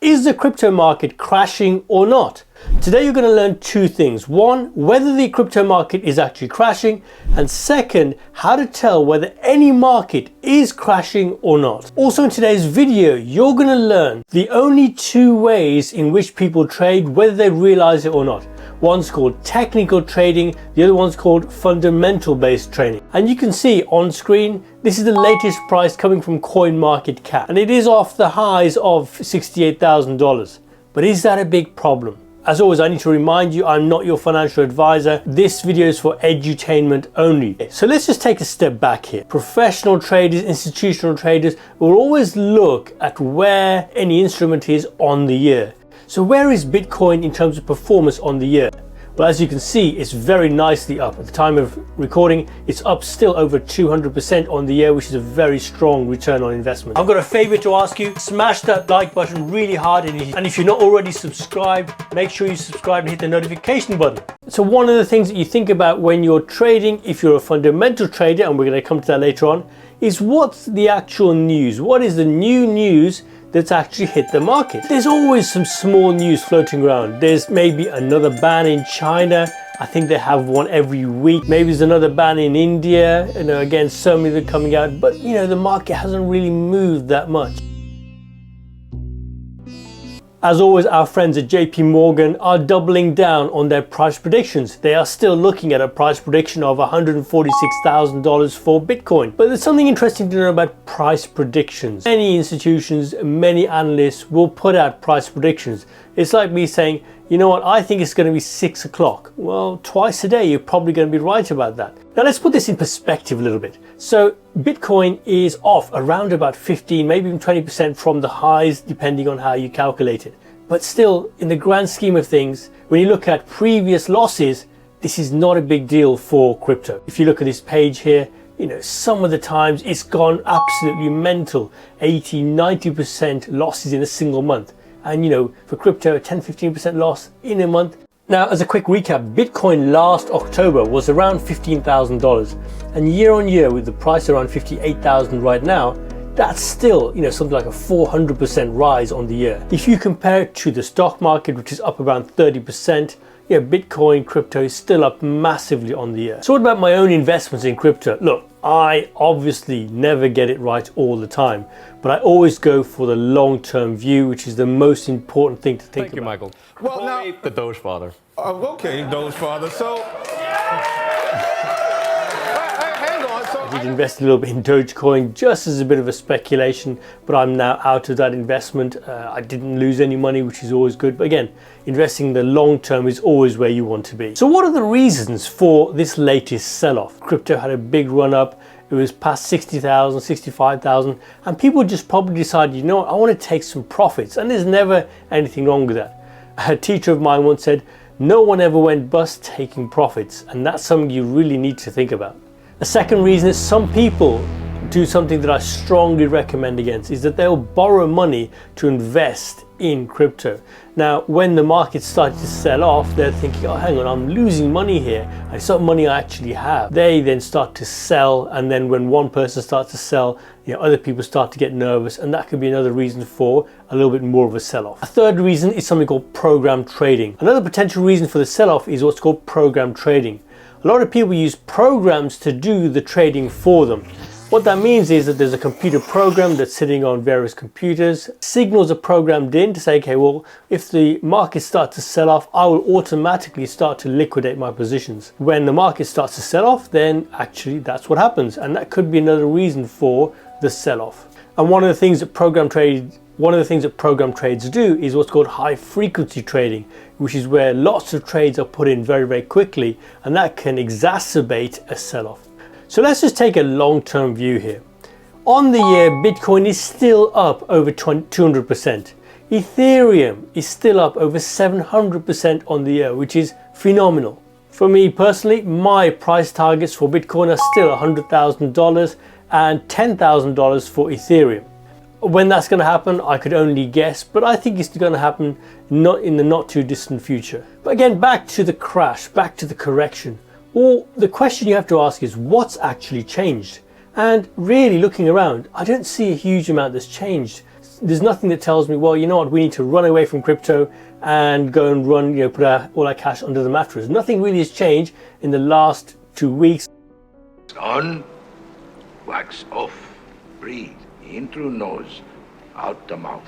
Is the crypto market crashing or not? Today you're going to learn two things. One, whether the crypto market is actually crashing, and second, how to tell whether any market is crashing or not. Also in today's video, you're going to learn the only two ways in which people trade, whether they realize it or not. One's called technical trading, the other one's called fundamental based trading. And you can see on screen, this is the latest price coming from CoinMarketCap, and it is off the highs of $68,000. But is that a big problem? As always, I need to remind you, I'm not your financial advisor. This video is for edutainment only. So let's just take a step back here. Professional traders, institutional traders will always look at where any instrument is on the year. So where is Bitcoin in terms of performance on the year? Well, as you can see, it's very nicely up. At the time of recording, it's up still over 200% on the year, which is a very strong return on investment. I've got a favor to ask you. Smash that like button really hard, and if you're not already subscribed, make sure you subscribe and hit the notification button. So one of the things that you think about when you're trading, if you're a fundamental trader, and we're going to come to that later on, is what's the actual news? What is the new news that's actually hit the market? There's always some small news floating around. There's maybe another ban in China. I think they have one every week. Maybe there's another ban in India. Again, so many of them coming out, but the market hasn't really moved that much. As always, our friends at JP Morgan are doubling down on their price predictions. They are still looking at a price prediction of $146,000 for Bitcoin. But there's something interesting to know about price predictions. Many institutions, many analysts will put out price predictions. It's like me saying, you know what, I think it's going to be 6 o'clock. Well, twice a day, you're probably going to be right about that. Now let's put this in perspective a little bit. So Bitcoin is off around about 15, maybe even 20% from the highs, depending on how you calculate it. But still, in the grand scheme of things, when you look at previous losses, this is not a big deal for crypto. If you look at this page here, some of the times it's gone absolutely mental, 80, 90% losses in a single month. And for crypto, a 10-15% loss in a month. Now, as a quick recap, Bitcoin last October was around $15,000, and year on year, with the price around $58,000 right now, that's still something like a 400% rise on the year. If you compare it to the stock market, which is up around 30%, Bitcoin crypto is still up massively on the year. So what about my own investments in crypto? Look, I obviously never get it right all the time, but I always go for the long-term view, which is the most important thing to think about. Thank you, Michael. Well, now the Doge Father. Okay, Doge Father. So, hang on. So I did invest a little bit in Dogecoin just as a bit of a speculation, but I'm now out of that investment. I didn't lose any money, which is always good. But again, investing in the long term is always where you want to be. So what are the reasons for this latest sell-off? Crypto had a big run up. It was past 60,000, 65,000, and people just probably decided, you know what, I want to take some profits. And there's never anything wrong with that. A teacher of mine once said, no one ever went bust taking profits, and that's something you really need to think about. A second reason is some people do something that I strongly recommend against, is that they'll borrow money to invest in crypto. Now, when the market started to sell off, they're thinking, oh, hang on, I'm losing money here. It's not money I actually have. They then start to sell, and then when one person starts to sell, other people start to get nervous, and that could be another reason for a little bit more of a sell-off. A third reason is something called program trading. Another potential reason for the sell-off is what's called program trading. A lot of people use programs to do the trading for them. What that means is that there's a computer program that's sitting on various computers. Signals are programmed in to say, okay, well, if the market starts to sell off, I will automatically start to liquidate my positions. When the market starts to sell off, then actually that's what happens. And that could be another reason for the sell-off. And one of the things that program trades do is what's called high frequency trading, which is where lots of trades are put in very, very quickly, and that can exacerbate a sell-off. So let's just take a long-term view here. On the year, Bitcoin is still up over 200%. Ethereum is still up over 700% on the year, which is phenomenal. For me personally, my price targets for Bitcoin are still $100,000 and $10,000 for Ethereum. When that's going to happen, I could only guess, but I think it's going to happen not in the not too distant future. But again, back to the crash, back to the correction. Well, the question you have to ask is what's actually changed? And really looking around, I don't see a huge amount that's changed. there's nothing that tells me, well, you know what, we need to run away from crypto and go and run, put all our cash under the mattress. Nothing really has changed in the last 2 weeks. On, wax off, breathe, in through nose, out the mouth.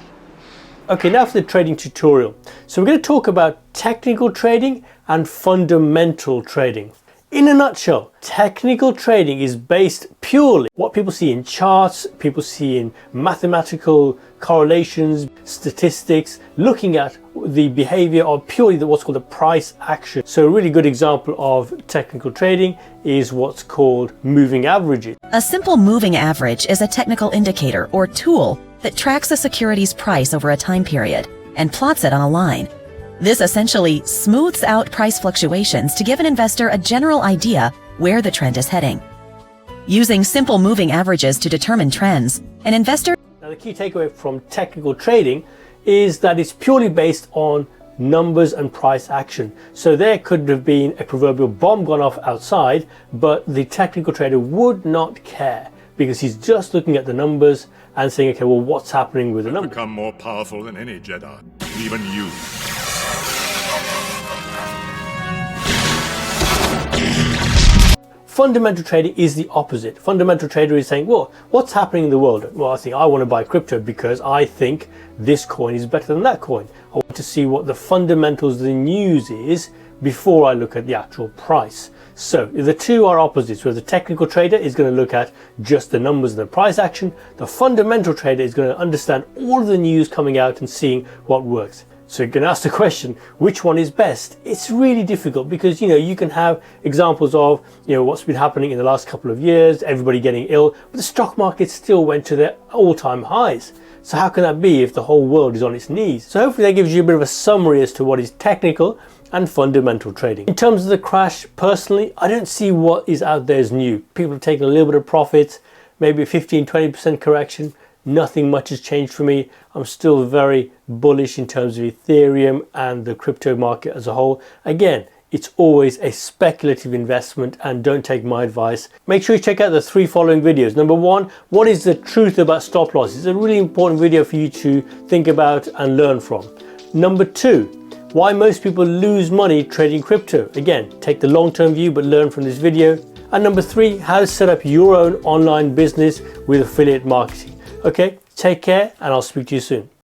Okay, now for the trading tutorial. So we're going to talk about technical trading and fundamental trading. In a nutshell, technical trading is based purely what people see in charts, people see in mathematical correlations, statistics, looking at the behavior of purely what's called the price action. So a really good example of technical trading is what's called moving averages. A simple moving average is a technical indicator or tool that tracks a security's price over a time period and plots it on a line. This essentially smooths out price fluctuations to give an investor a general idea where the trend is heading. Using simple moving averages to determine trends, an investor... Now the key takeaway from technical trading is that it's purely based on numbers and price action. So there could have been a proverbial bomb gone off outside, but the technical trader would not care because he's just looking at the numbers and saying, okay, well, what's happening with the numbers? Become more powerful than any Jedi, even you. Fundamental trading is the opposite. Fundamental trader is saying, well, what's happening in the world? Well, I think I want to buy crypto because I think this coin is better than that coin. I want to see what the fundamentals of the news is before I look at the actual price. So the two are opposites, where the technical trader is going to look at just the numbers and the price action. The fundamental trader is going to understand all of the news coming out and seeing what works. So you can ask the question, which one is best? It's really difficult because, you can have examples of, what's been happening in the last couple of years, everybody getting ill, but the stock market still went to their all-time highs. So how can that be if the whole world is on its knees? So hopefully that gives you a bit of a summary as to what is technical and fundamental trading. In terms of the crash, personally, I don't see what is out there as new. People have taken a little bit of profit, maybe a 15-20% correction. Nothing much has changed for me. I'm still very bullish in terms of Ethereum and the crypto market as a whole. Again, it's always a speculative investment and don't take my advice. Make sure you check out the 3 following videos. Number 1, what is the truth about stop loss? It's a really important video for you to think about and learn from. Number 2, why most people lose money trading crypto. Again, take the long-term view but learn from this video. And number 3, how to set up your own online business with affiliate marketing. Okay, take care and I'll speak to you soon.